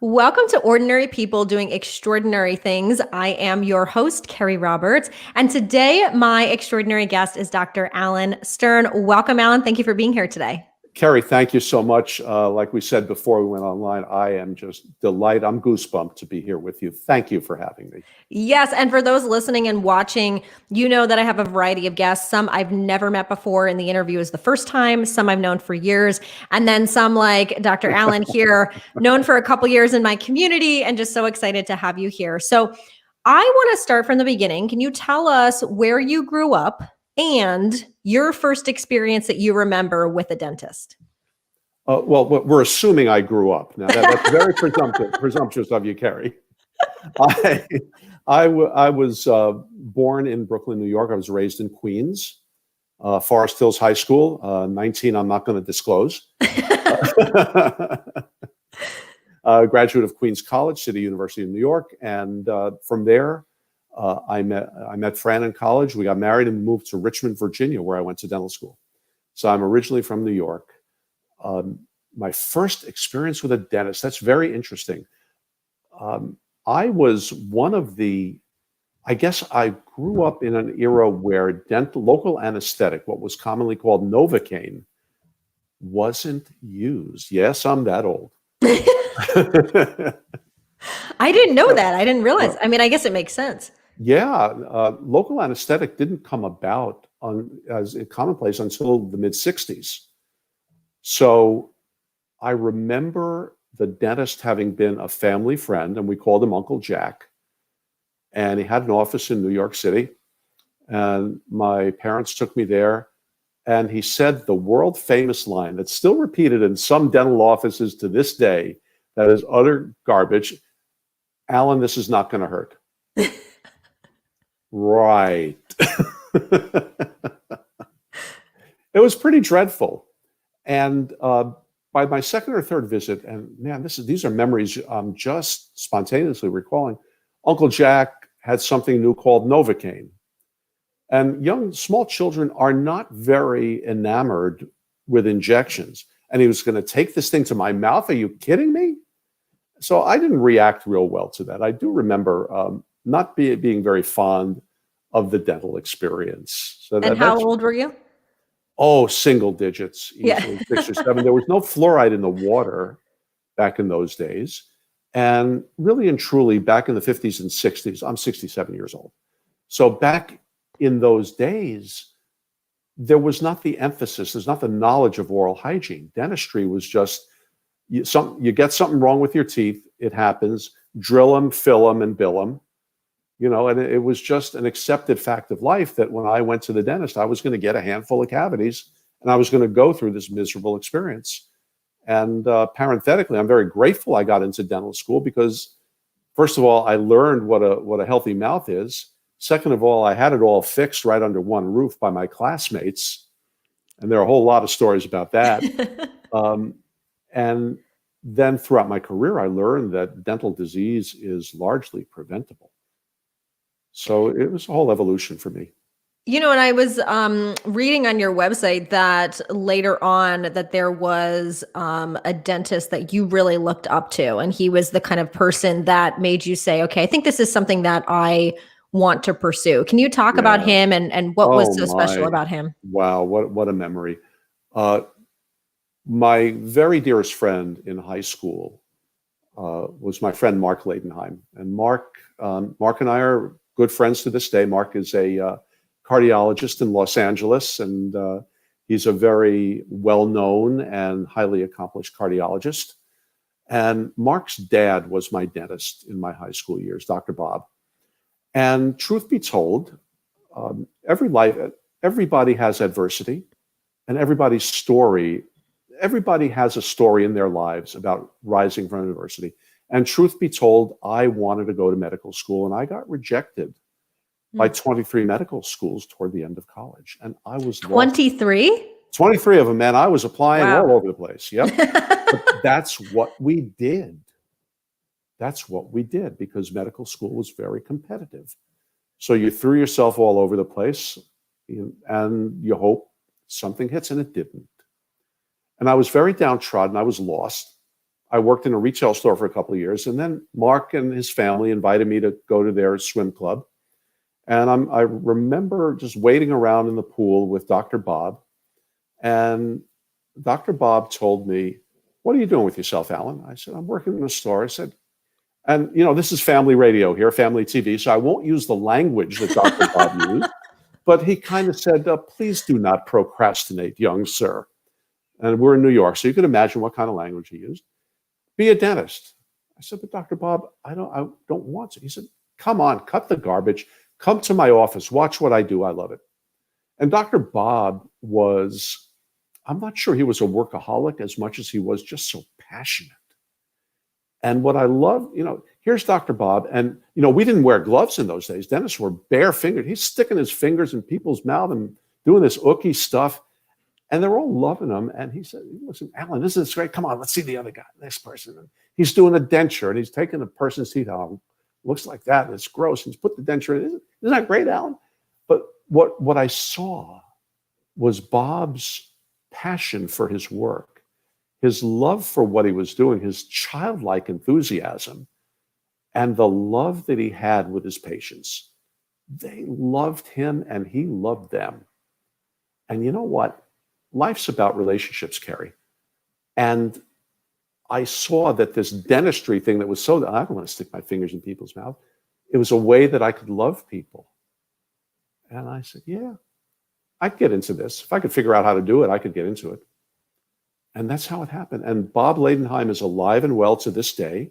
Welcome to Ordinary People Doing Extraordinary Things. I am your host, Carrie Roberts. And today, my extraordinary guest is Dr. Alan Stern. Welcome, Alan. Thank you for being here today. Carrie, thank you so much. Like we said before we went online, I am just delighted. I'm goosebumped to be here with you. Thank you for having me. Yes. And for those listening and watching, you know that I have a variety of guests. Some I've never met before, and the interview is the first time. Some I've known for years. And then some like Dr. Alan here, known for a couple years in my community, and just so excited to have you here. So I want to start from the beginning. Can you tell us where you grew up and your first experience that you remember with a dentist? Well, we're assuming I grew up. Now, that's very presumptuous of you, Carrie. I was born in Brooklyn, New York. I was raised in Queens, Forest Hills High School. 19, I'm not going to disclose. Graduate of Queens College, City University of New York. And from there, I met Fran in college. We got married and moved to Richmond, Virginia, where I went to dental school. So I'm originally from New York. My first experience with a dentist, that's very interesting. I was one of I guess I grew up in an era where local anesthetic, what was commonly called Novocaine, wasn't used. Yes, I'm that old. I didn't know that. I didn't realize. I mean, I guess it makes sense. Yeah, local anesthetic didn't come about as commonplace until the mid-'60s. So I remember the dentist having been a family friend, and we called him Uncle Jack. And he had an office in New York City. And my parents took me there. And he said the world famous line that's still repeated in some dental offices to this day, that is utter garbage. Alan, this is not going to hurt. Right. It was pretty dreadful. And by my second or third visit, and man, these are memories I'm just spontaneously recalling, Uncle Jack had something new called Novocaine. And small children are not very enamored with injections. And he was going to take this thing to my mouth. Are you kidding me? So I didn't react real well to that. I do remember not being very fond of the dental experience. So and how old were you? Oh, single digits, easily 6 or 7. There was no fluoride in the water back in those days. And really and truly, back in the 50s and 60s, I'm 67 years old. So back in those days, there was not the emphasis, there's not the knowledge of oral hygiene. Dentistry was just, you get something wrong with your teeth, it happens, drill them, fill them, and bill them. And it was just an accepted fact of life that when I went to the dentist, I was going to get a handful of cavities and I was going to go through this miserable experience. And parenthetically, I'm very grateful I got into dental school because, first of all, I learned what a healthy mouth is. Second of all, I had it all fixed right under one roof by my classmates. And there are a whole lot of stories about that. And then throughout my career, I learned that dental disease is largely preventable. So it was a whole evolution for me. And I was reading on your website that later on that there was a dentist that you really looked up to, and he was the kind of person that made you say, okay, I think this is something that I want to pursue. Can you talk about him and what was so special about him? Wow, what a memory. My very dearest friend in high school was my friend Mark Leidenheim. And Mark and I are good friends to this day. Mark is a cardiologist in Los Angeles, and he's a very well-known and highly accomplished cardiologist. And Mark's dad was my dentist in my high school years, Dr. Bob. And truth be told, everybody has adversity, and everybody has a story in their lives about rising from adversity. And truth be told, I wanted to go to medical school, and I got rejected by 23 medical schools toward the end of college. And I was 23? 23 of them, man. I was applying all over the place. Yep. But that's what we did. That's what we did because medical school was very competitive. So you threw yourself all over the place and you hope something hits, and it didn't. And I was very downtrodden. I was lost. I worked in a retail store for a couple of years, and then Mark and his family invited me to go to their swim club. And I remember just waiting around in the pool with Dr. Bob. And Dr. Bob told me, "What are you doing with yourself, Alan?" I said, "I'm working in a store." I said, and this is family radio here, family TV, so I won't use the language that Dr. Bob used, but he kind of said, "Please do not procrastinate, young sir." And we're in New York, so you can imagine what kind of language he used. "Be a dentist." I said, "But Dr. Bob, I don't want to." He said, "Come on, cut the garbage. Come to my office. Watch what I do. I love it." And Dr. Bob was, I'm not sure he was a workaholic as much as he was just so passionate. And what I love, here's Dr. Bob. And, we didn't wear gloves in those days. Dentists were bare fingered. He's sticking his fingers in people's mouth and doing this ooky stuff. And they're all loving him. And he said, "Listen, Alan, this is great. Come on, let's see the other guy, next person." And he's doing a denture and he's taking the person's teeth out. Looks like that. And it's gross. And he's put the denture in. Isn't that great, Alan? But what I saw was Bob's passion for his work, his love for what he was doing, his childlike enthusiasm, and the love that he had with his patients. They loved him and he loved them. And you know what? Life's about relationships, Carrie. And I saw that this dentistry thing that was I don't want to stick my fingers in people's mouth. It was a way that I could love people. And I said, yeah, I could get into this. If I could figure out how to do it, I could get into it. And that's how it happened. And Bob Ladenheim is alive and well to this day.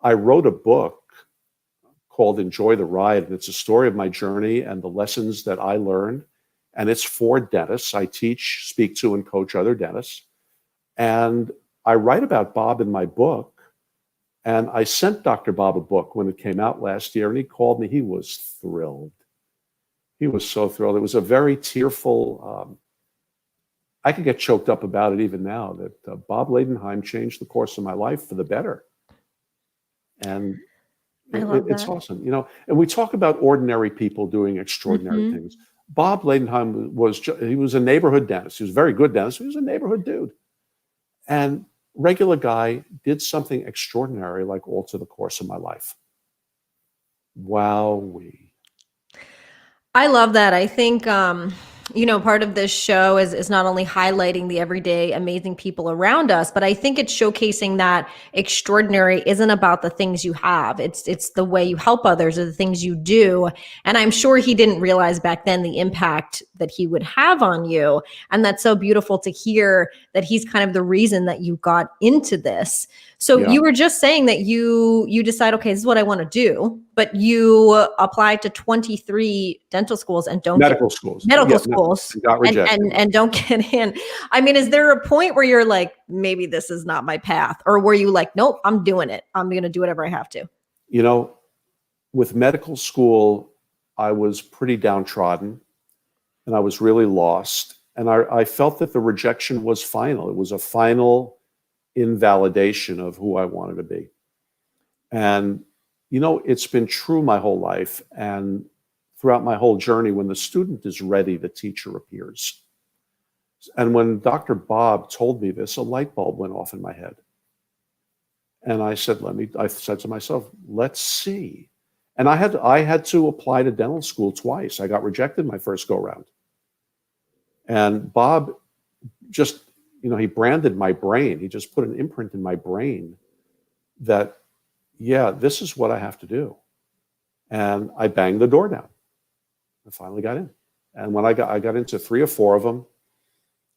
I wrote a book called Enjoy the Ride, and it's a story of my journey and the lessons that I learned. And it's for dentists. I teach, speak to, and coach other dentists. And I write about Bob in my book. And I sent Dr. Bob a book when it came out last year, and he called me. He was thrilled. He was so thrilled. It was a very tearful, I could get choked up about it even now, that Bob Ladenheim changed the course of my life for the better. And it's awesome, and we talk about ordinary people doing extraordinary things. Bob Ladenheim he was a neighborhood dentist. He was a very good dentist. He was a neighborhood dude. And regular guy did something extraordinary, like alter the course of my life. Wowee. I love that. I think, part of this show is not only highlighting the everyday amazing people around us, but I think it's showcasing that extraordinary isn't about the things you have. It's the way you help others or the things you do. And I'm sure he didn't realize back then the impact that he would have on you. And that's so beautiful to hear that he's kind of the reason that you got into this. So you were just saying that you decide, okay, this is what I want to do, but you applied to 23 dental schools and don't medical schools got rejected. And don't get in. I mean, is there a point where you're like, maybe this is not my path, or were you like, nope, I'm doing it. I'm going to do whatever I have to. With medical school, I was pretty downtrodden and I was really lost. And I felt that the rejection was final. It was a final invalidation of who I wanted to be. And, it's been true my whole life. And throughout my whole journey, when the student is ready, the teacher appears. And when Dr. Bob told me this, a light bulb went off in my head. And I said to myself, let's see. And I had to apply to dental school twice. I got rejected my first go round. And Bob just, he branded my brain. He just put an imprint in my brain that, this is what I have to do. And I banged the door down. I finally got in. And when I got into 3 or 4 of them,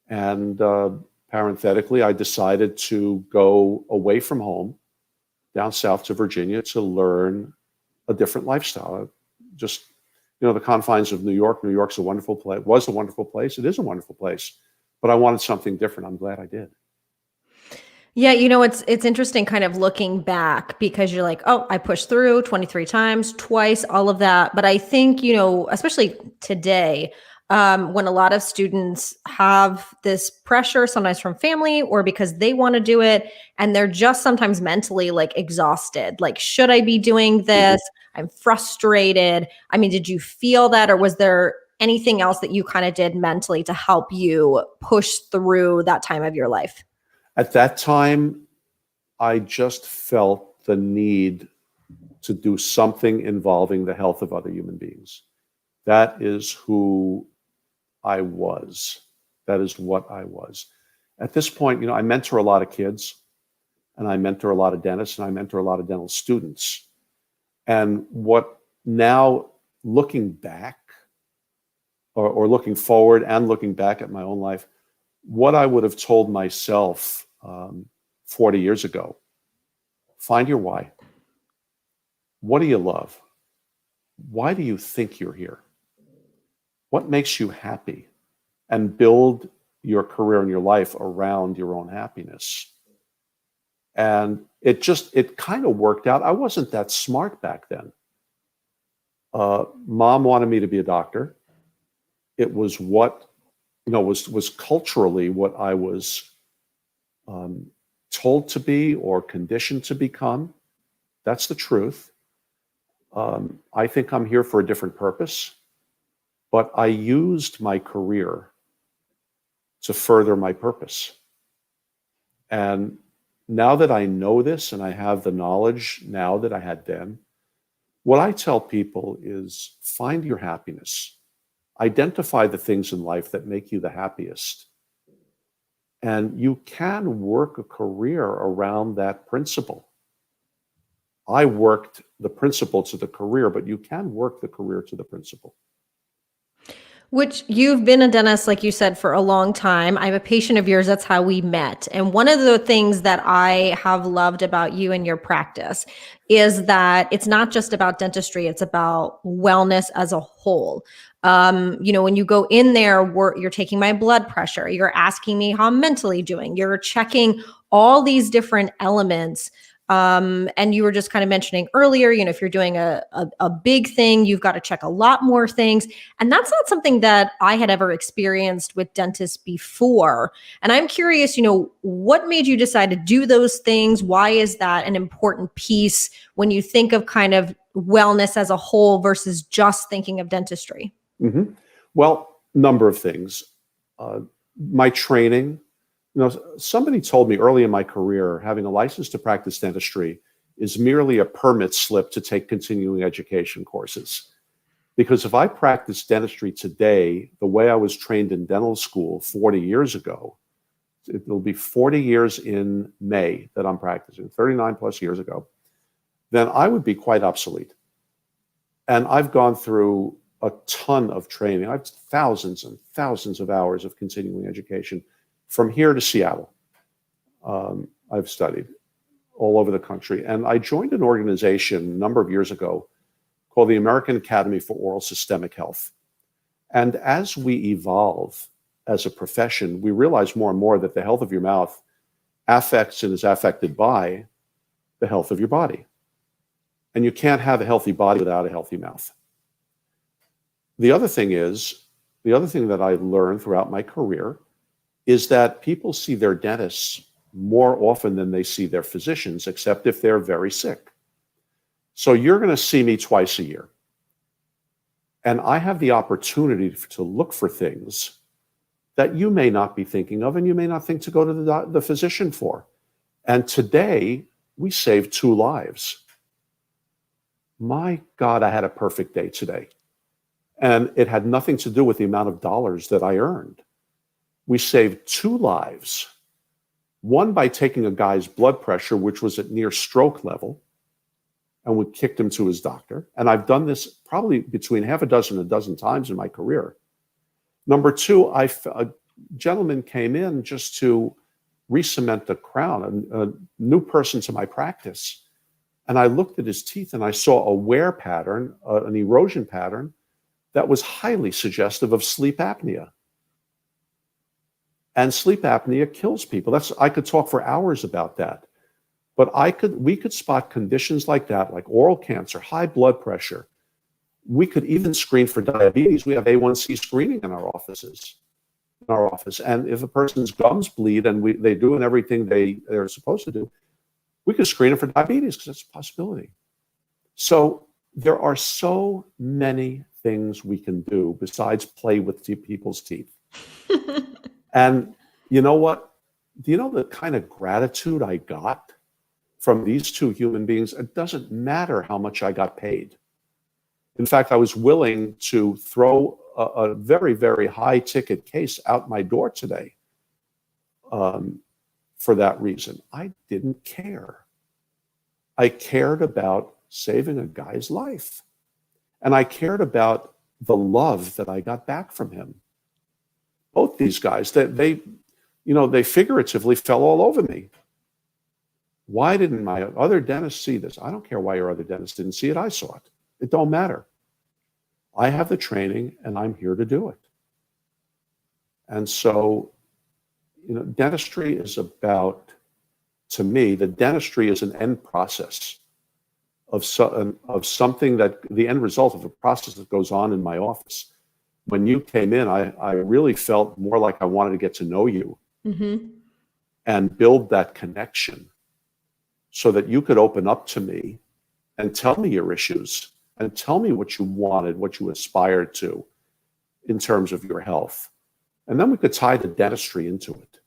and parenthetically, I decided to go away from home down south to Virginia to learn a different lifestyle. Just, the confines of New York. New York's a wonderful place, was a wonderful place. It is a wonderful place, but I wanted something different. I'm glad I did. Yeah, it's interesting kind of looking back, because you're like, oh, I pushed through 23 times, twice, all of that. But I think, especially today, when a lot of students have this pressure, sometimes from family or because they want to do it, and they're just sometimes mentally like exhausted. Like, should I be doing this? I'm frustrated. I mean, did you feel that, or was there anything else that you kind of did mentally to help you push through that time of your life? At that time, I just felt the need to do something involving the health of other human beings. That is who I was. That is what I was. At this point, I mentor a lot of kids, and I mentor a lot of dentists, and I mentor a lot of dental students. And what now, looking back, or looking forward and looking back at my own life, what I would have told myself 40 years ago: find your why. What do you love? Why do you think you're here? What makes you happy? And build your career and your life around your own happiness. And it kind of worked out. I wasn't that smart back then. Mom wanted me to be a doctor. It was what, was culturally what I was told to be or conditioned to become. That's the truth. I think I'm here for a different purpose, but I used my career to further my purpose. And now that I know this, and I have the knowledge now that I had then, what I tell people is find your happiness. Identify the things in life that make you the happiest. And you can work a career around that principle. I worked the principle to the career, but you can work the career to the principle. Which you've been a dentist, like you said, for a long time. I'm a patient of yours. That's how we met. And one of the things that I have loved about you and your practice is that it's not just about dentistry. It's about wellness as a whole. When you go in there, you're taking my blood pressure. You're asking me how I'm mentally doing. You're checking all these different elements. And you were just kind of mentioning earlier, if you're doing a big thing, you've got to check a lot more things. And that's not something that I had ever experienced with dentists before. And I'm curious, what made you decide to do those things? Why is that an important piece when you think of kind of wellness as a whole versus just thinking of dentistry? Mm-hmm. Well, number of things. My training. Somebody told me early in my career, having a license to practice dentistry is merely a permit slip to take continuing education courses. Because if I practice dentistry today, the way I was trained in dental school 40 years ago, it will be 40 years in May that I'm practicing, 39 plus years ago, then I would be quite obsolete. And I've gone through a ton of training. I've thousands and thousands of hours of continuing education. From here to Seattle, I've studied all over the country. And I joined an organization a number of years ago called the American Academy for Oral Systemic Health. And as we evolve as a profession, we realize more and more that the health of your mouth affects and is affected by the health of your body. And you can't have a healthy body without a healthy mouth. The other thing that I learned throughout my career is that people see their dentists more often than they see their physicians, except if they're very sick. So you're going to see me twice a year. And I have the opportunity to look for things that you may not be thinking of and you may not think to go to the physician for. And today, we saved 2 lives. My God, I had a perfect day today. And it had nothing to do with the amount of dollars that I earned. We saved 2 lives. One by taking a guy's blood pressure, which was at near stroke level, and we kicked him to his doctor. And I've done this probably between half a dozen and a dozen times in my career. Number 2, a gentleman came in just to re-cement the crown, a new person to my practice. And I looked at his teeth and I saw a wear pattern, an erosion pattern that was highly suggestive of sleep apnea. And sleep apnea kills people. I could talk for hours about that. But we could spot conditions like that, like oral cancer, high blood pressure. We could even screen for diabetes. We have A1C screening in our office. And if a person's gums bleed and they're doing everything they're supposed to do, we could screen them for diabetes because that's a possibility. So there are so many things we can do besides play with people's teeth. And you know what? Do you know the kind of gratitude I got from these two human beings. It doesn't matter how much I got paid. In fact, I was willing to throw a very, very high ticket case out my door today for that reason. I didn't care. I cared about saving a guy's life. And I cared about the love that I got back from him. Both these guys, they figuratively fell all over me. Why didn't my other dentist see this? I don't care why your other dentist didn't see it. I saw it. It don't matter. I have the training and I'm here to do it. And so, dentistry is about, to me, the dentistry is an end process of something that, the end result of a process that goes on in my office. When you came in, I really felt more like I wanted to get to know you and build that connection so that you could open up to me and tell me your issues and tell me what you wanted, what you aspired to in terms of your health. And then we could tie the dentistry into it.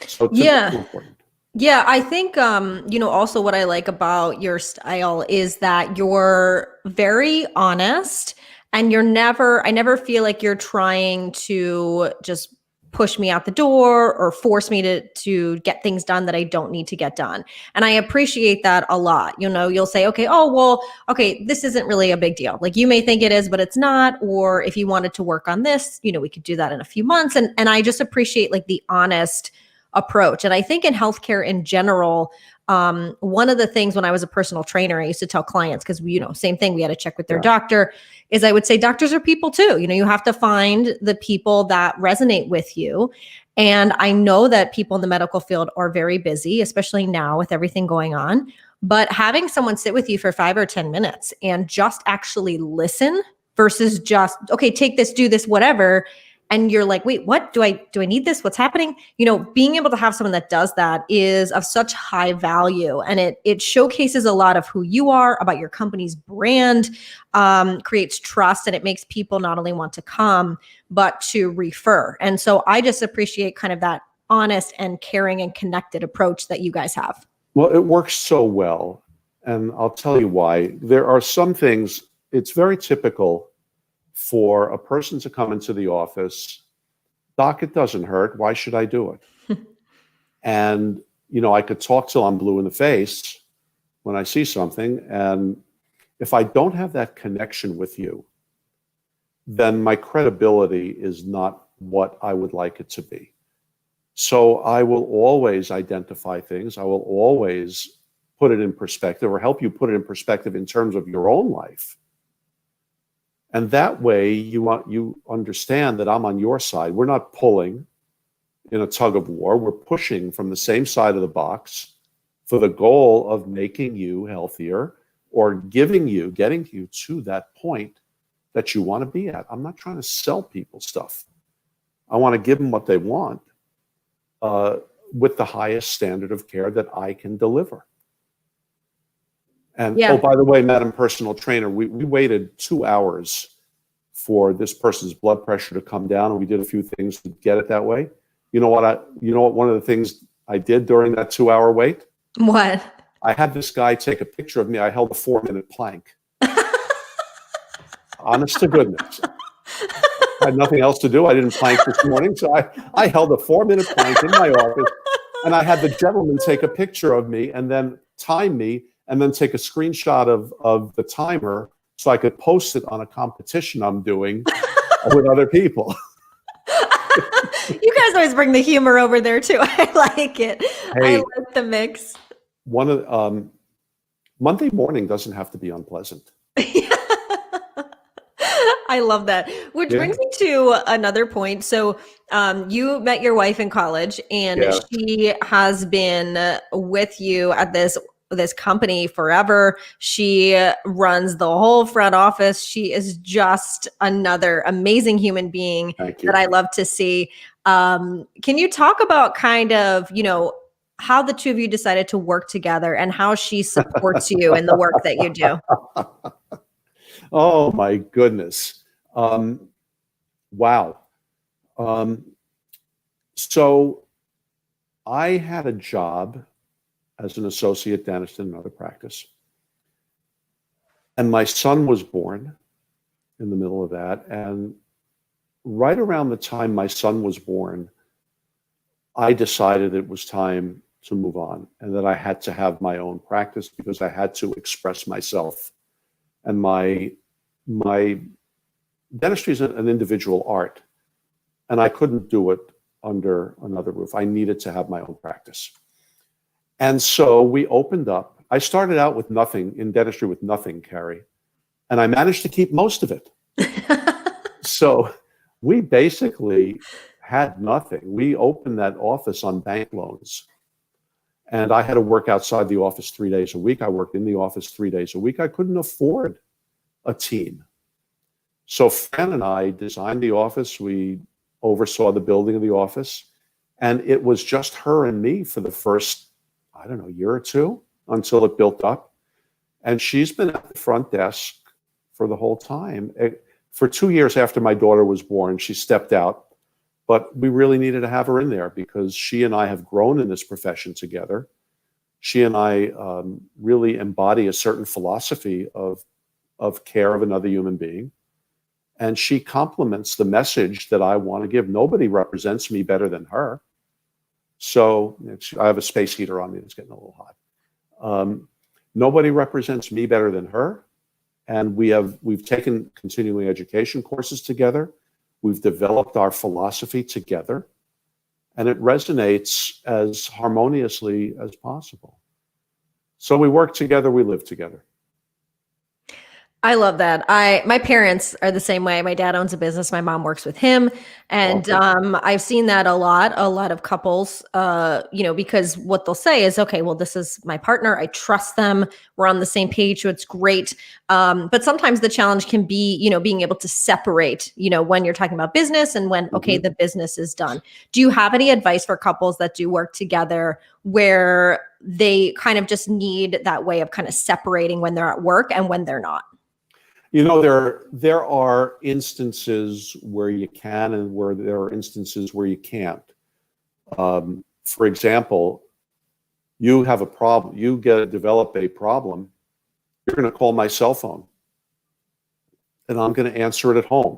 So it's important. Yeah, I think, also what I like about your style is that you're very honest and I never feel like you're trying to just push me out the door or force me to get things done that I don't need to get done. And I appreciate that a lot. You'll say, okay, this isn't really a big deal. Like you may think it is, but it's not. Or if you wanted to work on this, we could do that in a few months. And I just appreciate like the honest approach. And I think in healthcare in general, one of the things when I was a personal trainer, I used to tell clients, because same thing, we had to check with their doctor, is I would say doctors are people too. You have to find the people that resonate with you. And I know that people in the medical field are very busy, especially now with everything going on. But having someone sit with you for 5 or 10 minutes and just actually listen versus just, okay, take this, do this, whatever. And you're like, wait, what? Do I need this? What's happening? Being able to have someone that does that is of such high value. And it showcases a lot of who you are, about your company's brand, creates trust, and it makes people not only want to come, but to refer. And so I just appreciate kind of that honest and caring and connected approach that you guys have. Well, it works so well. And I'll tell you why. There are some things, it's very typical for a person to come into the office, doc, it doesn't hurt. Why should I do it? And, I could talk till I'm blue in the face when I see something. And if I don't have that connection with you, then my credibility is not what I would like it to be. So I will always identify things. I will always put it in perspective or help you put it in perspective in terms of your own life. And that way you understand that I'm on your side. We're not pulling in a tug of war. We're pushing from the same side of the box for the goal of making you healthier or getting you to that point that you want to be at. I'm not trying to sell people stuff. I want to give them what they want with the highest standard of care that I can deliver. And oh, by the way, Madam Personal Trainer, we waited 2 hours for this person's blood pressure to come down, and we did a few things to get it that way. You know what? One of the things I did during that 2-hour wait? What? I had this guy take a picture of me. I held a 4-minute plank. Honest to goodness. I had nothing else to do. I didn't plank this morning, so I held a 4-minute plank in my office, and I had the gentleman take a picture of me and then time me and then take a screenshot of the timer so I could post it on a competition I'm doing with other people. You guys always bring the humor over there too. I like it. Hey, I like the mix. One of Monday morning doesn't have to be unpleasant. I love that. Which brings me to another point. So you met your wife in college, and she has been with you at this company forever. She runs the whole front office. She is just another amazing human being that I love to see. Can you talk about kind of, how the two of you decided to work together and how she supports you in the work that you do? Oh my goodness. Wow. So I had a job as an associate dentist in another practice. And my son was born in the middle of that. And right around the time my son was born, I decided it was time to move on and that I had to have my own practice because I had to express myself. And my dentistry is an individual art, and I couldn't do it under another roof. I needed to have my own practice. And so we opened up. I started out with nothing in dentistry, with nothing, Carrie, and I managed to keep most of it. So we basically had nothing. We opened that office on bank loans. And I had to work outside the office 3 days a week. I worked in the office 3 days a week. I couldn't afford a team. So Fran and I designed the office. We oversaw the building of the office. And it was just her and me for the first, I don't know, year or two until it built up. And she's been at the front desk for the whole time. For 2 years after my daughter was born, she stepped out. But we really needed to have her in there because she and I have grown in this profession together. She and I really embody a certain philosophy of care of another human being. And she complements the message that I want to give. Nobody represents me better than her. So I have a space heater on me that's getting a little hot. Nobody represents me better than her. And we've taken continuing education courses together. We've developed our philosophy together, and it resonates as harmoniously as possible. So we work together, we live together. I love that. My parents are the same way. My dad owns a business. My mom works with him. And I've seen that a lot of couples, because what they'll say is, okay, well, this is my partner. I trust them. We're on the same page. So it's great. But sometimes the challenge can be, being able to separate, when you're talking about business and when, okay, the business is done. Do you have any advice for couples that do work together where they kind of just need that way of kind of separating when they're at work and when they're not? There are instances where you can and where there are instances where you can't. For example, you have a problem, you develop a problem, you're going to call my cell phone and I'm going to answer it at home.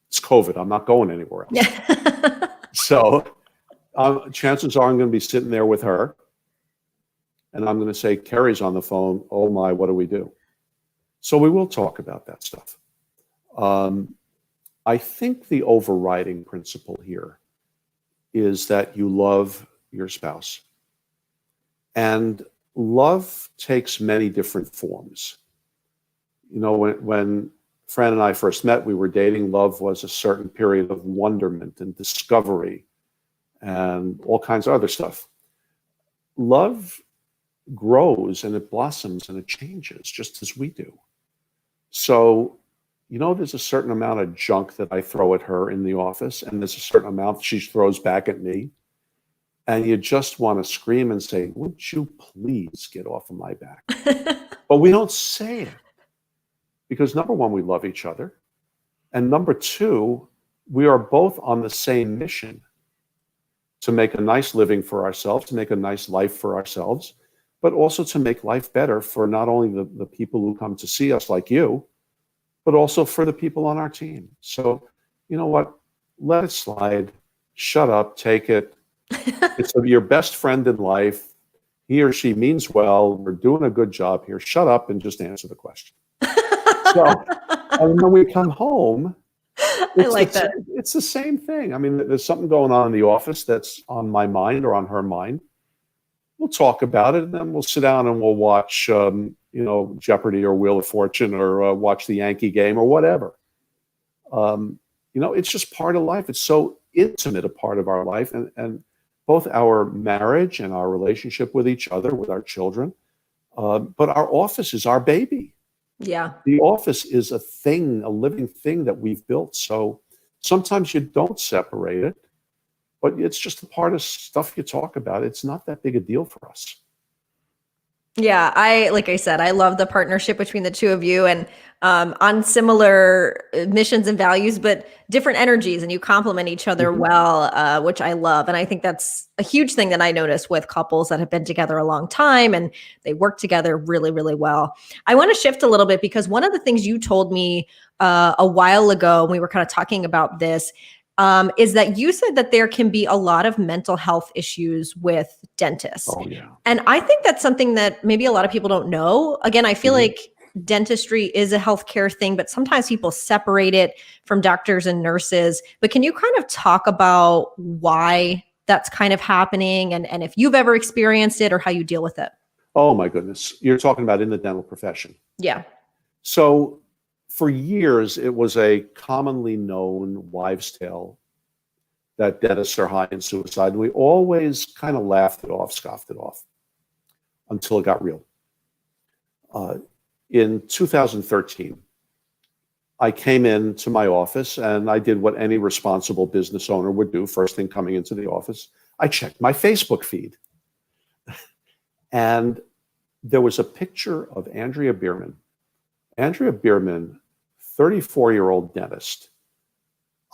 It's COVID. I'm not going anywhere else. So chances are I'm going to be sitting there with her and I'm going to say, Carrie's on the phone. Oh my, what do we do? So we will talk about that stuff. I think the overriding principle here is that you love your spouse. And love takes many different forms. When Fran and I first met, we were dating. Love was a certain period of wonderment and discovery and all kinds of other stuff. Love grows and it blossoms and it changes just as we do. So, there's a certain amount of junk that I throw at her in the office, and there's a certain amount she throws back at me. And you just want to scream and say, would you please get off of my back? But we don't say it because number one, we love each other. And number two, we are both on the same mission to make a nice living for ourselves, to make a nice life for ourselves, but also to make life better for not only the people who come to see us like you, but also for the people on our team. So, you know what? Let it slide. Shut up. Take it. It's your best friend in life. He or she means well. We're doing a good job here. Shut up and just answer the question. So, and when we come home, it's the same thing. I mean, there's something going on in the office that's on my mind or on her mind. We'll talk about it, and then we'll sit down and we'll watch, Jeopardy or Wheel of Fortune or watch the Yankee game or whatever. It's just part of life. It's so intimate a part of our life, and both our marriage and our relationship with each other, with our children. But our office is our baby. Yeah. The office is a living thing that we've built. So sometimes you don't separate it. But it's just a part of stuff you talk about. It's not that big a deal for us. Yeah, like I said, I love the partnership between the two of you, and on similar missions and values, but different energies, and you complement each other well, which I love. And I think that's a huge thing that I notice with couples that have been together a long time and they work together really, really well. I want to shift a little bit because one of the things you told me a while ago, when we were kind of talking about this, is that you said that there can be a lot of mental health issues with dentists. Oh yeah. And I think that's something that maybe a lot of people don't know. Again, I feel like dentistry is a healthcare thing, but sometimes people separate it from doctors and nurses. But can you kind of talk about why that's kind of happening, and if you've ever experienced it or how you deal with it? Oh my goodness. You're talking about in the dental profession. Yeah. So for years, it was a commonly known wives' tale that dentists are high in suicide. And we always kind of laughed it off, scoffed it off until it got real. In 2013, I came into my office and I did what any responsible business owner would do first thing coming into the office. I checked my Facebook feed. And there was a picture of Andrea Bierman. Andrea Bierman, 34-year-old dentist,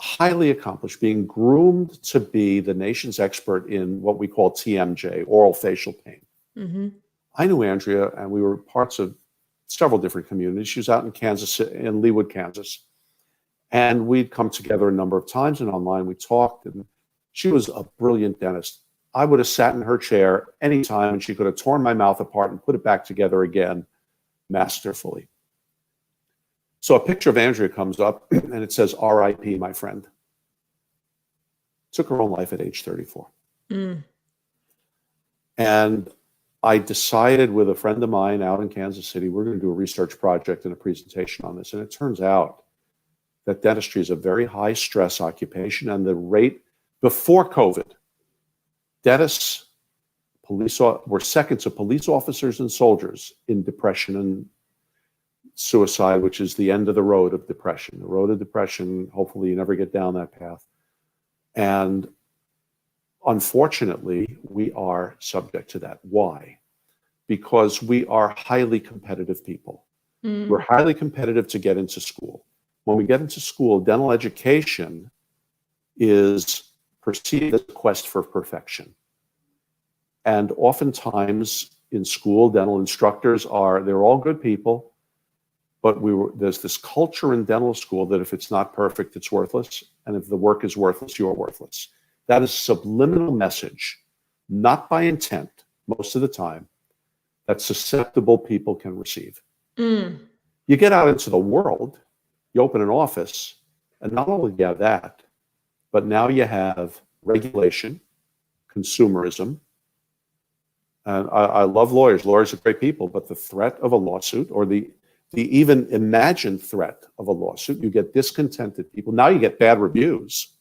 highly accomplished, being groomed to be the nation's expert in what we call TMJ, oral facial pain. I knew Andrea, and we were parts of several different communities. She was out in Kansas, in Leawood, Kansas. And we'd come together a number of times, and online we talked, and she was a brilliant dentist. I would have sat in her chair anytime, and she could have torn my mouth apart and put it back together again masterfully. So a picture of Andrea comes up, and it says, "R.I.P., my friend." Took her own life at age 34. And I decided with a friend of mine out in Kansas City, we're going to do a research project and a presentation on this. And it turns out that dentistry is a very high stress occupation, and the rate before COVID, dentists were second to police officers and soldiers in depression and suicide, which is the end of the road of depression. The road of depression, hopefully you never get down that path. And unfortunately, we are subject to that. Why? Because we are highly competitive people. We're highly competitive to get into school. When we get into school, dental education is perceived as a quest for perfection. And oftentimes in school, dental instructors they're all good people, but there's this culture in dental school that if it's not perfect, it's worthless. And if the work is worthless, you're worthless. That is a subliminal message, not by intent, most of the time, that susceptible people can receive. You get out into the world, you open an office, and not only do you have that, but now you have regulation, consumerism. And I love lawyers. Lawyers are great people, but the threat of a lawsuit, or the even imagined threat of a lawsuit, you get discontented people. Now you get bad reviews.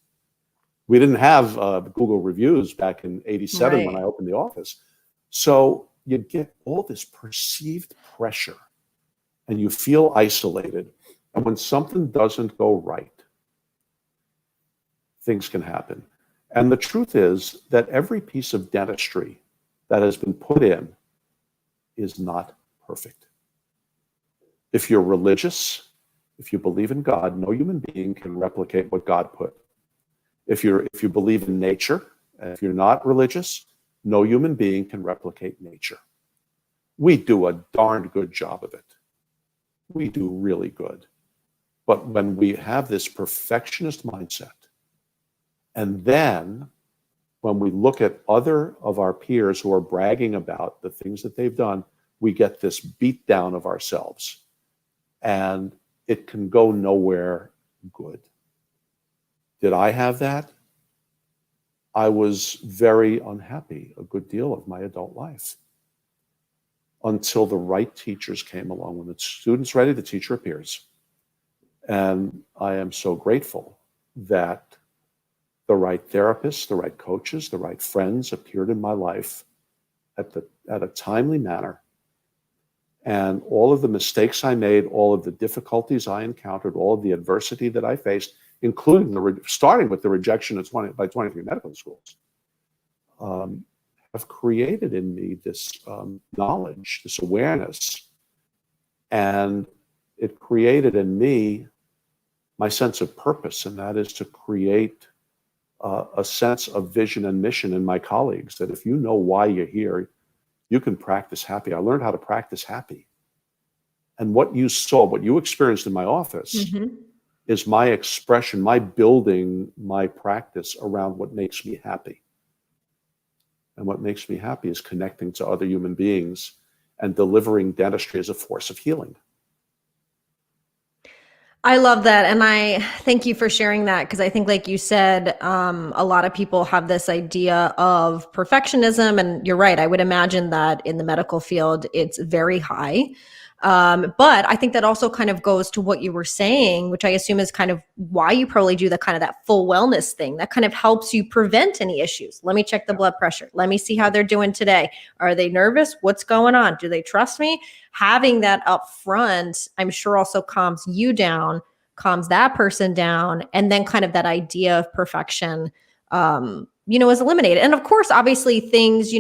We didn't have Google reviews back in '87 when I opened the office. So you get all this perceived pressure and you feel isolated. And when something doesn't go right, things can happen. And the truth is that every piece of dentistry that has been put in is not perfect. If you're religious, if you believe in God, no human being can replicate what God put. If you believe in nature, and if you're not religious, no human being can replicate nature. We do a darned good job of it. We do really good. But when we have this perfectionist mindset, and then when we look at other of our peers who are bragging about the things that they've done, we get this beat down of ourselves. And it can go nowhere good. Did I have that? I was very unhappy a good deal of my adult life until the right teachers came along. When the student's ready, the teacher appears. And I am so grateful that the right therapists, the right coaches, the right friends appeared in my life at a timely manner. And all of the mistakes I made, all of the difficulties I encountered, all of the adversity that I faced, including starting with the rejection by 23 medical schools, have created in me this knowledge, this awareness, and it created in me my sense of purpose, and that is to create a sense of vision and mission in my colleagues, that if you know why you're here, you can practice happy. I learned how to practice happy. And what you saw, what you experienced in my office is my expression, my building, my practice around what makes me happy. And what makes me happy is connecting to other human beings and delivering dentistry as a force of healing. I love that. And I thank you for sharing that, because I think, like you said, a lot of people have this idea of perfectionism. And you're right. I would imagine that in the medical field, it's very high. But I think that also kind of goes to what you were saying, which I assume is kind of why you probably do the kind of that full wellness thing that kind of helps you prevent any issues. Let me check the blood pressure. Let me see how they're doing today. Are they nervous? What's going on? Do they trust me? Having that up front, I'm sure also calms you down, calms that person down, and then kind of that idea of perfection is eliminated. And of course, obviously things,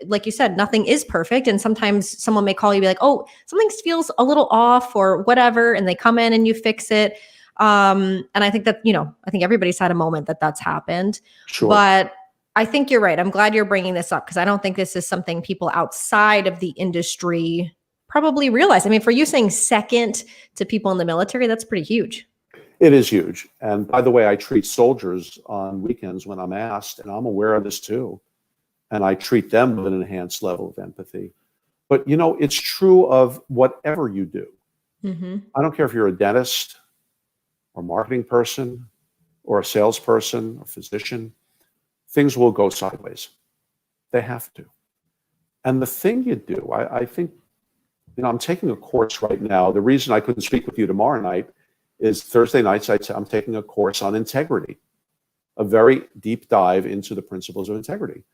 like you said, nothing is perfect. And sometimes someone may call you, be like, oh, something feels a little off or whatever. And they come in and you fix it. And I think that, I think everybody's had a moment that's happened. Sure. But I think you're right. I'm glad you're bringing this up, because I don't think this is something people outside of the industry probably realize. I mean, for you saying second to people in the military, that's pretty huge. It is huge. And by the way, I treat soldiers on weekends when I'm asked, and I'm aware of this too. And I treat them with an enhanced level of empathy. But, it's true of whatever you do. I don't care if you're a dentist or marketing person or a salesperson or physician, things will go sideways. They have to. And the thing you do, I think, I'm taking a course right now. The reason I couldn't speak with you tomorrow night is Thursday nights, I'm taking a course on integrity, a very deep dive into the principles of integrity.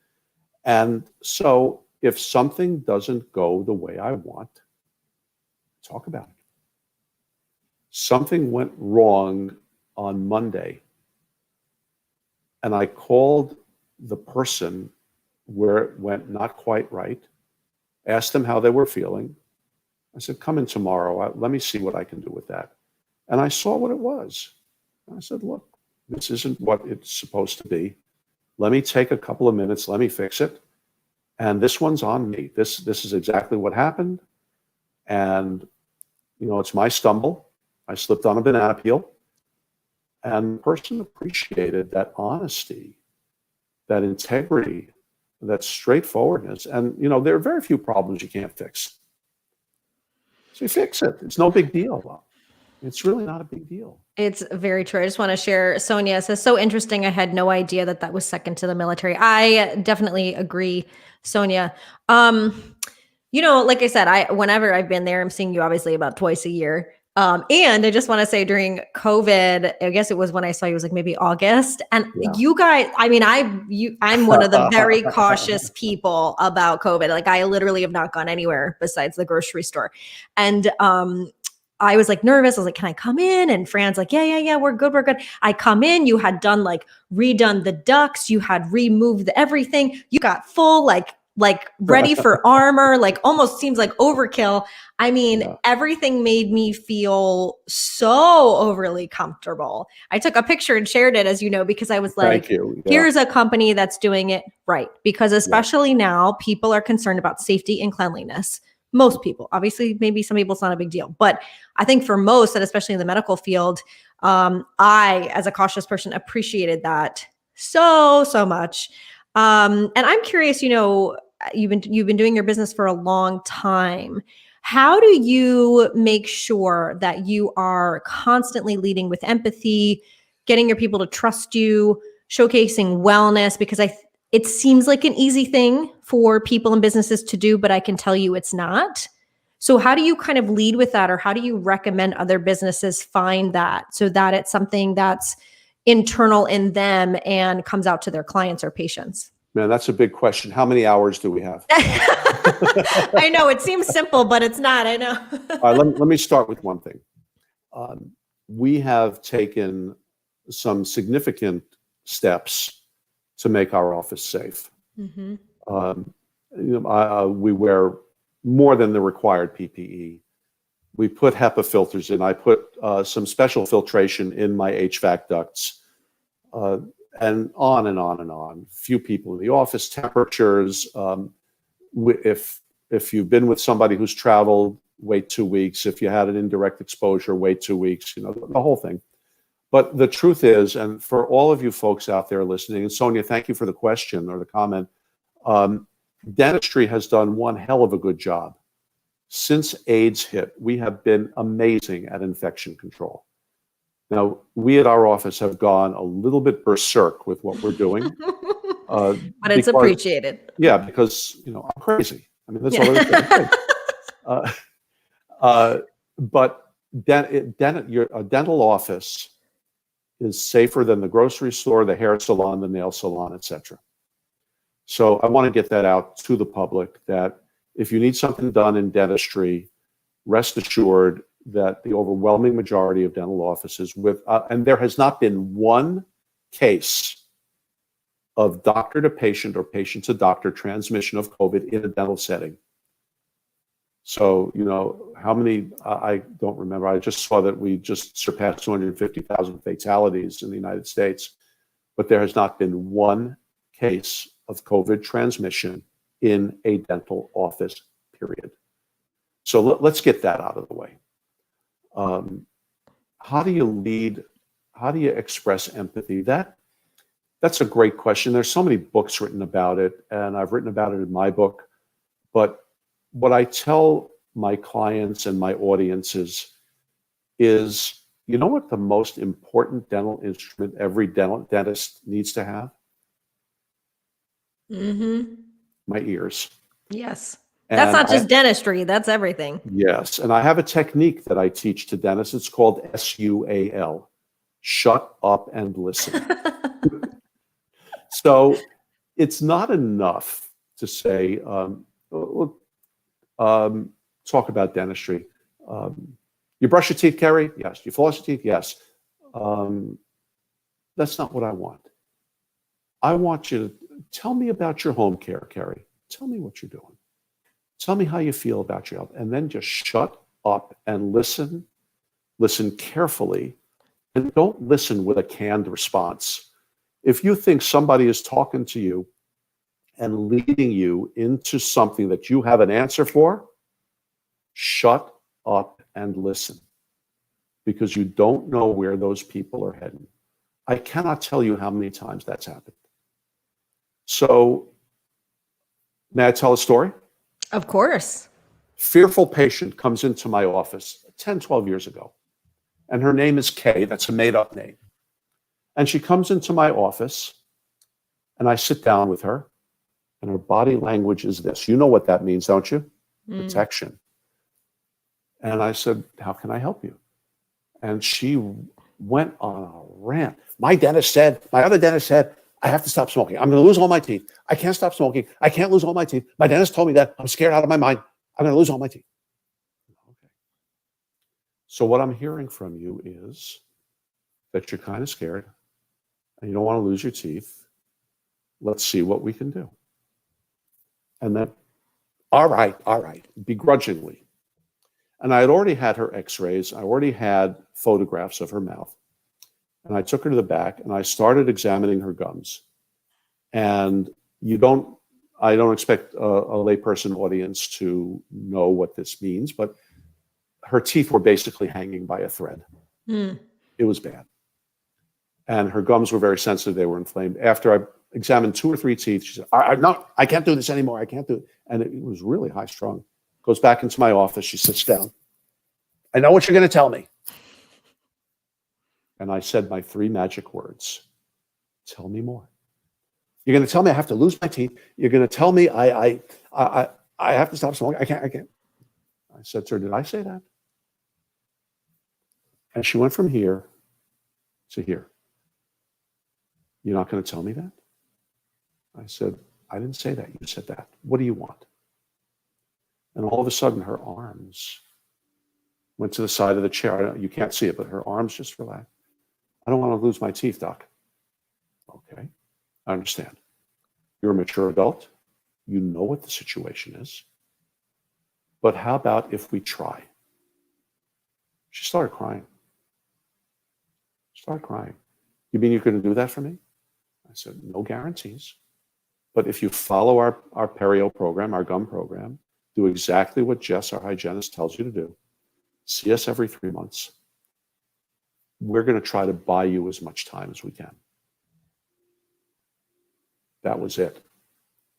And so if something doesn't go the way I want, talk about it. Something went wrong on Monday, and I called the person where it went not quite right, asked them how they were feeling. I said, come in tomorrow. Let me see what I can do with that. And I saw what it was. I said, look, this isn't what it's supposed to be. Let me take a couple of minutes. Let me fix it. And this one's on me. This is exactly what happened. And, it's my stumble. I slipped on a banana peel. And the person appreciated that honesty, that integrity, that straightforwardness. And, there are very few problems you can't fix. So you fix it. It's no big deal. It's really not a big deal. It's very true. I just want to share. Sonia says, so interesting. I had no idea that was second to the military. I definitely agree, Sonia. Like I said, whenever I've been there, I'm seeing you obviously about twice a year. And I just want to say, during COVID, I guess it was when I saw you, it was like maybe August. And you guys, I mean, I'm one of the very cautious people about COVID. Like, I literally have not gone anywhere besides the grocery store. And, I was like nervous. I was like, can I come in? And Fran's like, yeah, we're good. I come in, you had done redone the ducts. You had removed everything. You got full, like ready for armor, like almost seems like overkill. I mean, everything made me feel so overly comfortable. I took a picture and shared it, as you know, because I was like, here's a company that's doing it right. Because especially now, people are concerned about safety and cleanliness. Most people, obviously, maybe some people, it's not a big deal. But I think for most, and especially in the medical field, I, as a cautious person, appreciated that so much. And I'm curious, you've been doing your business for a long time. How do you make sure that you are constantly leading with empathy, getting your people to trust you, showcasing wellness? Because it seems like an easy thing for people and businesses to do, but I can tell you it's not. So how do you kind of lead with that, or how do you recommend other businesses find that so that it's something that's internal in them and comes out to their clients or patients? Man, that's a big question. How many hours do we have? I know it seems simple, but it's not. I know. All right, let me start with one thing. We have taken some significant steps to make our office safe. We wear more than the required PPE. We put HEPA filters in. I put some special filtration in my HVAC ducts, and on and on and on. Few people in the office, temperatures. If you've been with somebody who's traveled, wait 2 weeks. If you had an indirect exposure, wait 2 weeks. The whole thing. But the truth is, and for all of you folks out there listening, and Sonia, thank you for the question or the comment. Dentistry has done one hell of a good job. Since AIDS hit, we have been amazing at infection control. Now, we at our office have gone a little bit berserk with what we're doing. But it's appreciated. Yeah, because, I'm crazy. I mean, that's all there is. But a dental office is safer than the grocery store, the hair salon, the nail salon, etc. So I want to get that out to the public that if you need something done in dentistry, rest assured that the overwhelming majority of dental offices and there has not been one case of doctor to patient or patient to doctor transmission of COVID in a dental setting. So, how many, I don't remember. I just saw that we just surpassed 250,000 fatalities in the United States, but there has not been one case of COVID transmission in a dental office, period. So let's get that out of the way. How do you lead? How do you express empathy? That's a great question. There's so many books written about it, and I've written about it in my book. But what I tell my clients and my audiences is, what the most important dental instrument every dentist needs to have? Mm-hmm. My ears. Yes. That's not just dentistry. That's everything. Yes. And I have a technique that I teach to dentists. It's called SUAL. Shut up and listen. So it's not enough to say, talk about dentistry. You brush your teeth, Kerry? Yes. You floss your teeth? Yes. That's not what I want. I want you to tell me about your home care, Kerry. Tell me what you're doing. Tell me how you feel about your health. And then just shut up and listen. Listen carefully. And don't listen with a canned response. If you think somebody is talking to you and leading you into something that you have an answer for, shut up and listen, because you don't know where those people are heading. I cannot tell you how many times that's happened. So, may I tell a story? Of course. Fearful patient comes into my office 10, 12 years ago, and her name is Kay. That's a made-up name. And she comes into my office, and I sit down with her, and her body language is this. You know what that means, don't you? Protection. And I said, how can I help you? And she went on a rant. My other dentist said, I have to stop smoking. I'm going to lose all my teeth. I can't stop smoking. I can't lose all my teeth. My dentist told me that. I'm scared out of my mind. I'm going to lose all my teeth. Okay. So what I'm hearing from you is that you're kind of scared and you don't want to lose your teeth. Let's see what we can do. And then, all right, begrudgingly. And I had already had her x-rays. I already had photographs of her mouth. And I took her to the back and I started examining her gums. And I don't expect a layperson audience to know what this means, but her teeth were basically hanging by a thread. It was bad. And her gums were very sensitive. They were inflamed. After I examined 2 or 3 teeth, she said, no, I can't do this anymore. I can't do it. And it was really high strung. Goes back into my office. She sits down. I know what you're going to tell me. And I said my 3 magic words. Tell me more. You're going to tell me I have to lose my teeth. You're going to tell me I have to stop smoking. I can't. I said to her, did I say that? And she went from here to here. You're not going to tell me that? I said, I didn't say that. You said that. What do you want? And all of a sudden, her arms went to the side of the chair. You can't see it, but her arms just relaxed. I don't want to lose my teeth, doc. Okay, I understand. You're a mature adult. You know what the situation is. But how about if we try? She started crying. She started crying. You mean you're going to do that for me? I said, no guarantees. But if you follow our perio program, our gum program, do exactly what Jess, our hygienist, tells you to do, see us every 3 months, we're going to try to buy you as much time as we can. That was it.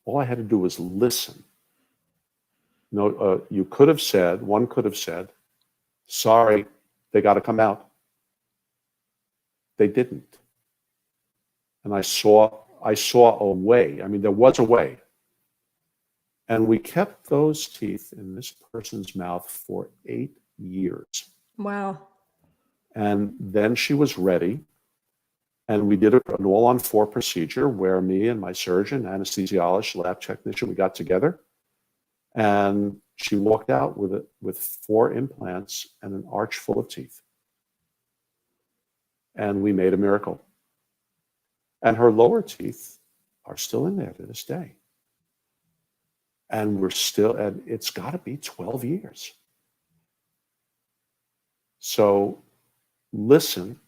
All I had to do was listen. No, you could have said, one could have said, sorry, they got to come out. They didn't. And I saw a way. I mean, there was a way. And we kept those teeth in this person's mouth for 8 years. Wow. And then she was ready. And we did an all-on-4 procedure where me and my surgeon, anesthesiologist, lab technician, we got together. And she walked out with 4 implants and an arch full of teeth. And we made a miracle. And her lower teeth are still in there to this day. And and it's got to be 12 years. So listen,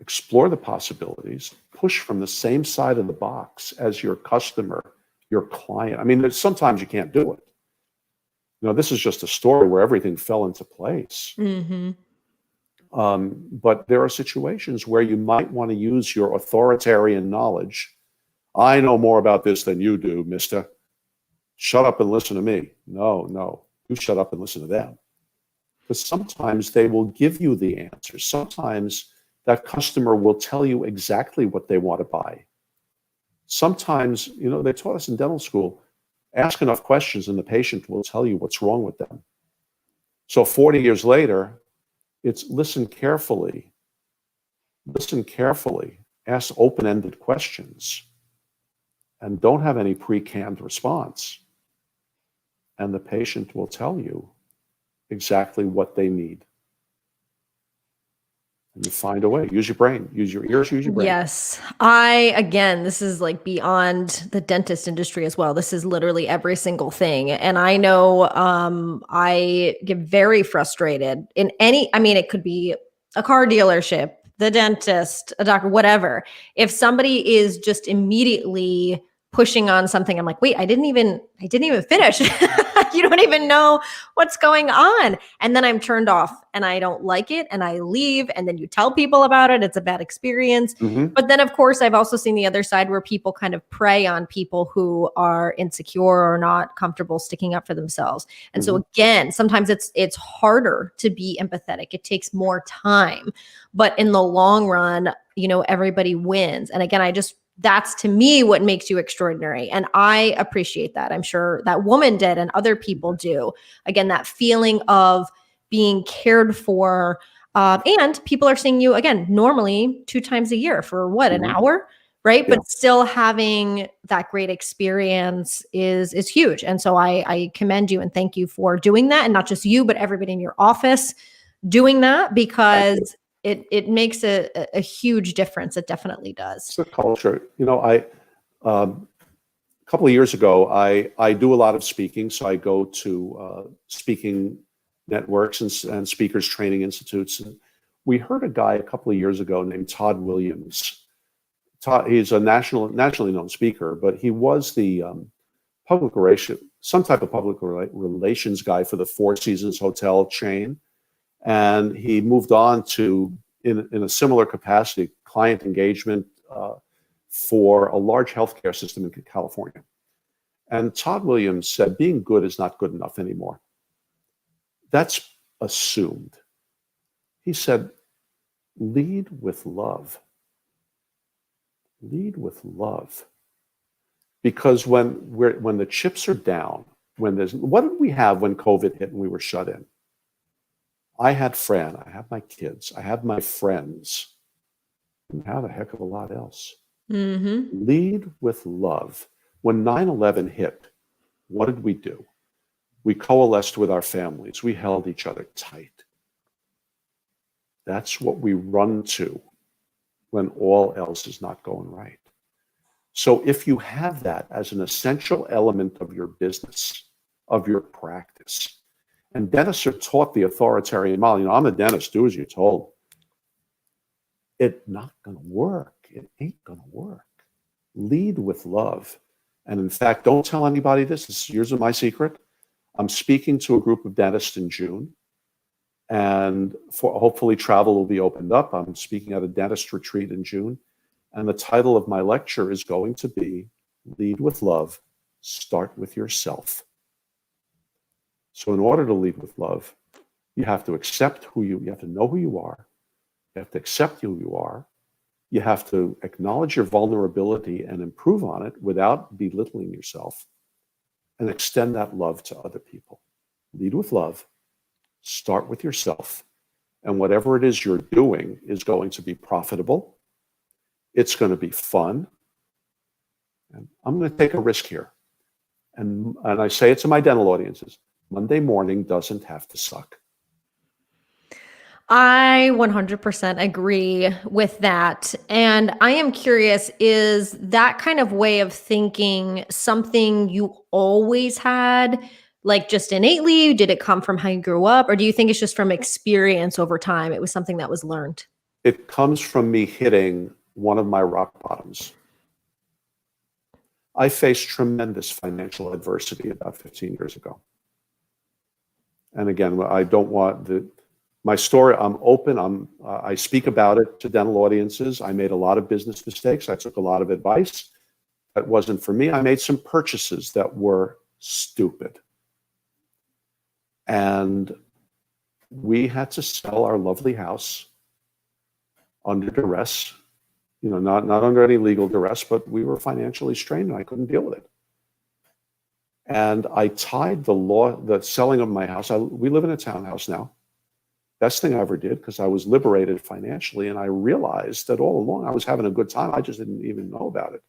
explore the possibilities, push from the same side of the box as your customer, your client. I mean, sometimes you can't do it. You know, this is just a story where everything fell into place. Mm-hmm. But there are situations where you might want to use your authoritarian knowledge. I know more about this than you do, mister. Shut up and listen to me. No, you shut up and listen to them. Because sometimes they will give you the answers. Sometimes that customer will tell you exactly what they want to buy. Sometimes, you know, they taught us in dental school, ask enough questions and the patient will tell you what's wrong with them. So 40 years later, it's listen carefully, ask open-ended questions, and don't have any pre-canned response. And the patient will tell you exactly what they need. And you find a way. Use your brain. Use your ears. Use your brain. Yes. Again, this is like beyond the dentist industry as well. This is literally every single thing. And I know I get very frustrated in it could be a car dealership, the dentist, a doctor, whatever. If somebody is just immediately pushing on something, I'm like, wait, I didn't even finish. You don't even know what's going on. And then I'm turned off and I don't like it and I leave. And then you tell people about it. It's a bad experience. Mm-hmm. But then, of course, I've also seen the other side where people kind of prey on people who are insecure or not comfortable sticking up for themselves. And so again, sometimes it's harder to be empathetic. It takes more time. But in the long run, you know, everybody wins. And again, that's to me what makes you extraordinary. And I appreciate that. I'm sure that woman did and other people do. Again, that feeling of being cared for. And people are seeing you, again, normally 2 times a year for what, an hour, right? Yeah. But still having that great experience is huge. And so I commend you and thank you for doing that. And not just you, but everybody in your office doing that, because it makes a huge difference. It definitely does. It's the culture. You know, a couple of years ago, I do a lot of speaking. So I go to speaking networks and speakers training institutes. And we heard a guy a couple of years ago named Todd Williams. He's a nationally known speaker, but he was the some type of public relations guy for the Four Seasons hotel chain. And he moved on to, in a similar capacity, client engagement for a large healthcare system in California. And Todd Williams said, being good is not good enough anymore. That's assumed. He said, lead with love. Lead with love. Because when the chips are down, what did we have when COVID hit and we were shut in? I had Fran, I have my kids, I have my friends, and I have a heck of a lot else. Lead with love. When 9/11 hit, what did we do? We coalesced with our families. We held each other tight. That's what we run to when all else is not going right. So if you have that as an essential element of your business, of your practice, and dentists are taught the authoritarian model, you know, I'm a dentist, do as you're told. It's not going to work. It ain't going to work. Lead with love. And in fact, don't tell anybody this. Here's my secret. I'm speaking to a group of dentists in June, and hopefully travel will be opened up. I'm speaking at a dentist retreat in June, and the title of my lecture is going to be Lead with Love, Start with Yourself. So in order to lead with love, you have to accept you have to know who you are. You have to accept who you are. You have to acknowledge your vulnerability and improve on it without belittling yourself, and extend that love to other people. Lead with love, start with yourself, and whatever it is you're doing is going to be profitable. It's going to be fun. And I'm going to take a risk here. And I say it to my dental audiences, Monday morning doesn't have to suck. I 100% agree with that. And I am curious, is that kind of way of thinking something you always had, like just innately? Did it come from how you grew up? Or do you think it's just from experience over time? It was something that was learned? It comes from me hitting one of my rock bottoms. I faced tremendous financial adversity about 15 years ago. And again, I don't want my story, I'm open. I speak about it to dental audiences. I made a lot of business mistakes. I took a lot of advice that wasn't for me. I made some purchases that were stupid. And we had to sell our lovely house under duress, you know, not under any legal duress, but we were financially strained and I couldn't deal with it. And I tied the selling of my house. We live in a townhouse now. Best thing I ever did, because I was liberated financially, and I realized that all along I was having a good time. I just didn't even know about it.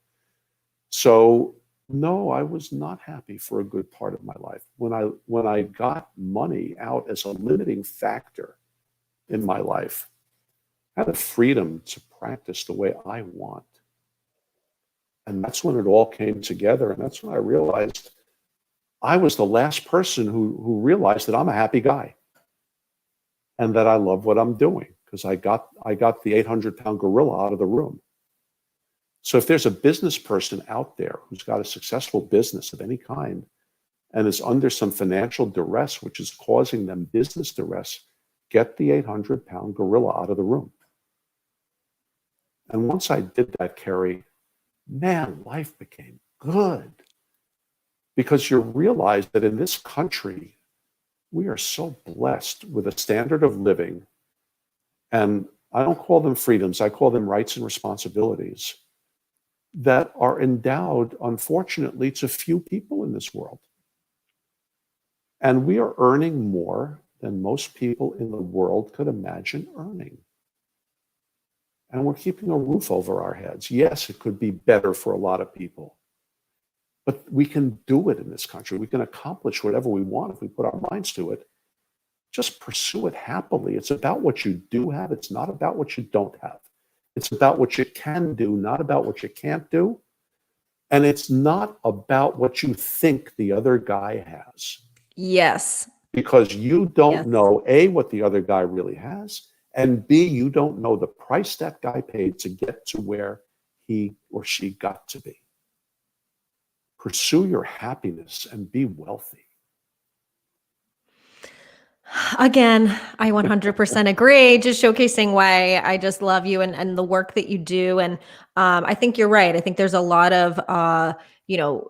So no, I was not happy for a good part of my life. When I got money out as a limiting factor in my life, I had the freedom to practice the way I want. And that's when it all came together. And that's when I realized I was the last person who realized that I'm a happy guy and that I love what I'm doing, because I got the 800-pound gorilla out of the room. So if there's a business person out there who's got a successful business of any kind and is under some financial duress, which is causing them business duress, get the 800-pound gorilla out of the room. And once I did that, Carrie, man, life became good. Because you realize that in this country, we are so blessed with a standard of living, and I don't call them freedoms, I call them rights and responsibilities, that are endowed, unfortunately, to few people in this world. And we are earning more than most people in the world could imagine earning. And we're keeping a roof over our heads. Yes, it could be better for a lot of people, but we can do it in this country. We can accomplish whatever we want if we put our minds to it. Just pursue it happily. It's about what you do have. It's not about what you don't have. It's about what you can do, not about what you can't do. And it's not about what you think the other guy has. Yes. Because you don't know, A, what the other guy really has, and B, you don't know the price that guy paid to get to where he or she got to be. Pursue your happiness and be wealthy. Again, I 100% agree. Just showcasing why I just love you and the work that you do. And I think you're right. I think there's a lot of,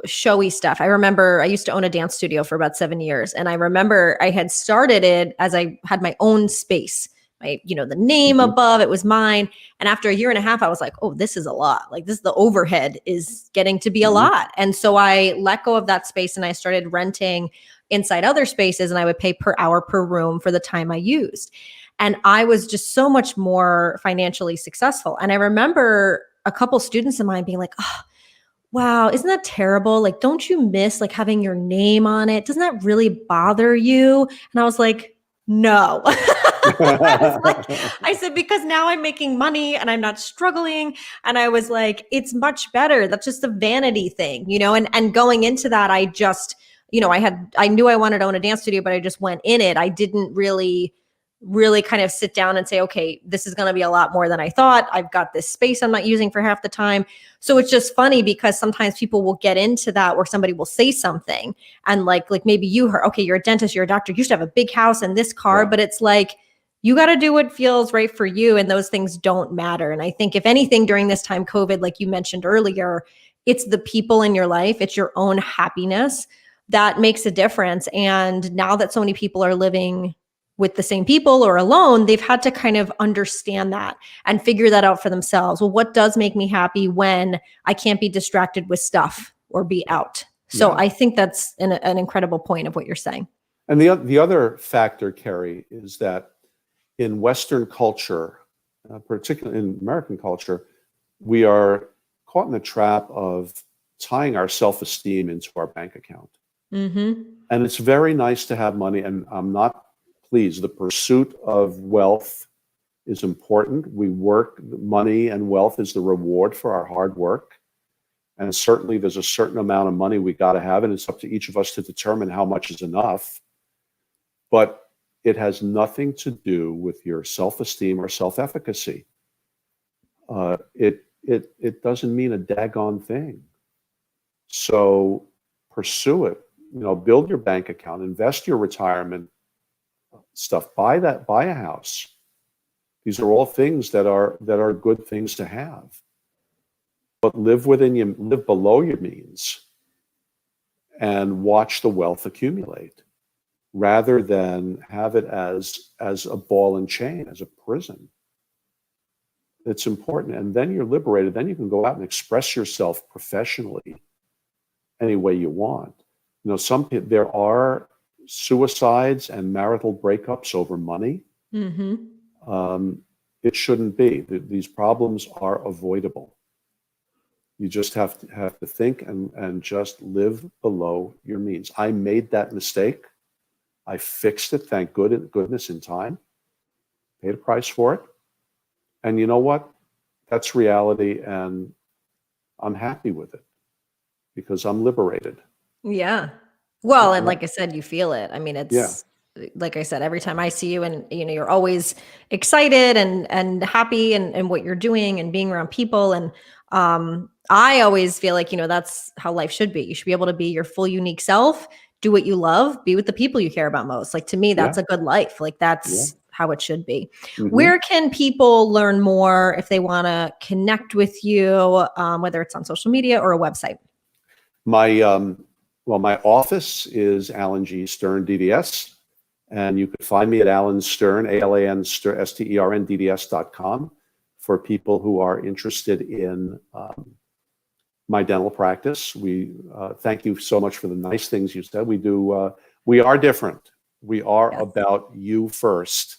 showy stuff. I remember I used to own a dance studio for about 7 years. And I remember I had started it as I had my own space. The name above, it was mine. And after a year and a half, I was like, oh, this is a lot. Like the overhead is getting to be a lot. And so I let go of that space and I started renting inside other spaces, and I would pay per hour per room for the time I used. And I was just so much more financially successful. And I remember a couple students of mine being like, oh, wow, isn't that terrible? Like, don't you miss like having your name on it? Doesn't that really bother you? And I was like, no. I was like, I said, because now I'm making money and I'm not struggling. And I was like, it's much better. That's just a vanity thing, you know? And going into that, I just, you know, I knew I wanted to own a dance studio, but I just went in it. I didn't really kind of sit down and say, okay, this is going to be a lot more than I thought. I've got this space I'm not using for half the time. So it's just funny because sometimes people will get into that where somebody will say something and like maybe you heard, okay, you're a dentist, you're a doctor, you should have a big house and this car, but it's like, you got to do what feels right for you. And those things don't matter. And I think if anything during this time, COVID, like you mentioned earlier, it's the people in your life, it's your own happiness that makes a difference. And now that so many people are living with the same people or alone, they've had to kind of understand that and figure that out for themselves. Well, what does make me happy when I can't be distracted with stuff or be out? So I think that's an incredible point of what you're saying. And the other factor, Carrie, is that in Western culture, particularly in American culture, we are caught in the trap of tying our self-esteem into our bank account. Mm-hmm. And it's very nice to have money. And I'm not pleased. The pursuit of wealth is important. We work, money and wealth is the reward for our hard work. And certainly there's a certain amount of money we got to have, and it's up to each of us to determine how much is enough. But it has nothing to do with your self-esteem or self-efficacy. It doesn't mean a daggone thing. So pursue it. You know, build your bank account, invest your retirement stuff, buy a house. These are all things that are good things to have. But live below your means and watch the wealth accumulate, rather than have it as a ball and chain, as a prison. It's important. And then you're liberated. Then you can go out and express yourself professionally any way you want. You know, there are suicides and marital breakups over money. Mm-hmm. It shouldn't be. These problems are avoidable. You just have to think and just live below your means. I made that mistake. I fixed it, thank goodness, in time. Paid a price for it. And you know what? That's reality, and I'm happy with it because I'm liberated. Yeah. Well, and like I said, you feel it. I mean, it's like I said, every time I see you and, you know, you're always excited and happy and what you're doing and being around people. And I always feel like, you know, that's how life should be. You should be able to be your full unique self, do what you love, be with the people you care about most. Like, to me, that's a good life. Like, that's how it should be. Mm-hmm. Where can people learn more if they want to connect with you, whether it's on social media or a website? My office is Alan G Stern DDS, and you can find me at Alan Stern, ALAN STERN DDS.com, for people who are interested in my dental practice. We thank you so much for the nice things you said. We are different. We are about you first,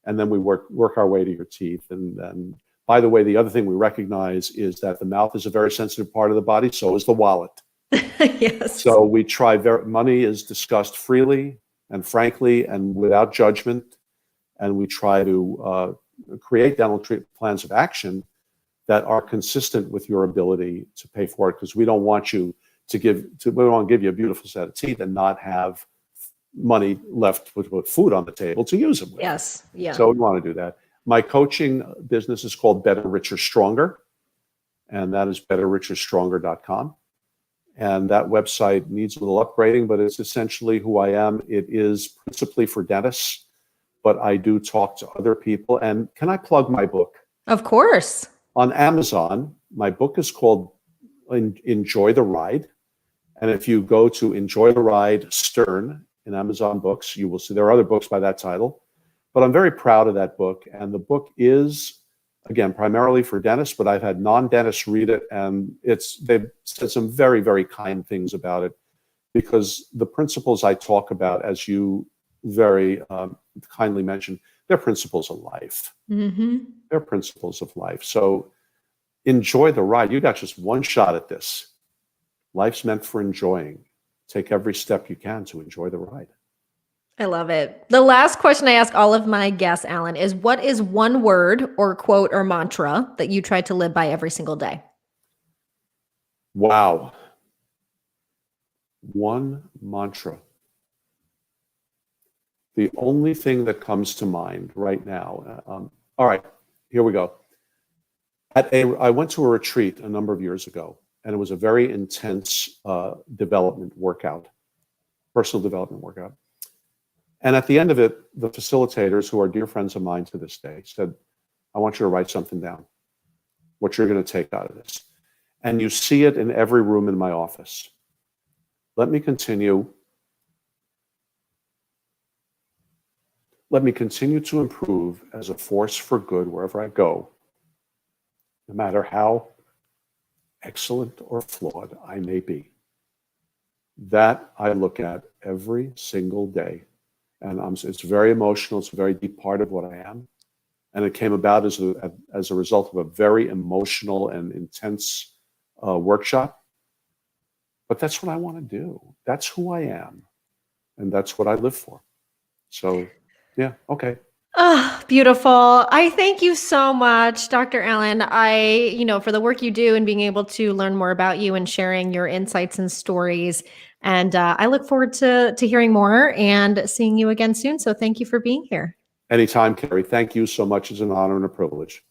and then we work our way to your teeth. And by the way, the other thing we recognize is that the mouth is a very sensitive part of the body. So is the wallet. Yes. So we try. Money is discussed freely and frankly and without judgment, and we try to create dental treatment plans of action that are consistent with your ability to pay for it, because we don't want you to we want to give you a beautiful set of teeth and not have money left with food on the table to use them with. Yes. Yeah. So we want to do that. My coaching business is called Better, Richer, Stronger, and that is betterricherstronger.com. And that website needs a little upgrading, but it's essentially who I am. It is principally for dentists, but I do talk to other people. And can I plug my book? Of course. On Amazon, my book is called Enjoy the Ride. And if you go to Enjoy the Ride Stern in Amazon Books, you will see there are other books by that title. But I'm very proud of that book. And the book is, again, primarily for dentists, but I've had non-dentists read it, and they've said some very, very kind things about it, because the principles I talk about, as you very kindly mentioned, they're principles of life. Mm-hmm. They're principles of life. So enjoy the ride. You got just one shot at this. Life's meant for enjoying. Take every step you can to enjoy the ride. I love it. The last question I ask all of my guests, Alan, is what is one word or quote or mantra that you try to live by every single day? Wow. One mantra. The only thing that comes to mind right now. All right, here we go. I went to a retreat a number of years ago, and it was a very intense development workout, personal development workout. And at the end of it, the facilitators, who are dear friends of mine to this day, said, I want you to write something down, what you're going to take out of this. And you see it in every room in my office. Let me continue to improve as a force for good wherever I go, no matter how excellent or flawed I may be. That I look at every single day. And it's very emotional. It's a very deep part of what I am. And it came about as a result of a very emotional and intense workshop. But that's what I want to do. That's who I am. And that's what I live for. So, yeah, okay. Oh, beautiful. I thank you so much, Dr. Allen. For the work you do and being able to learn more about you and sharing your insights and stories. And I look forward to hearing more and seeing you again soon. So thank you for being here. Anytime, Carrie. Thank you so much. It's an honor and a privilege.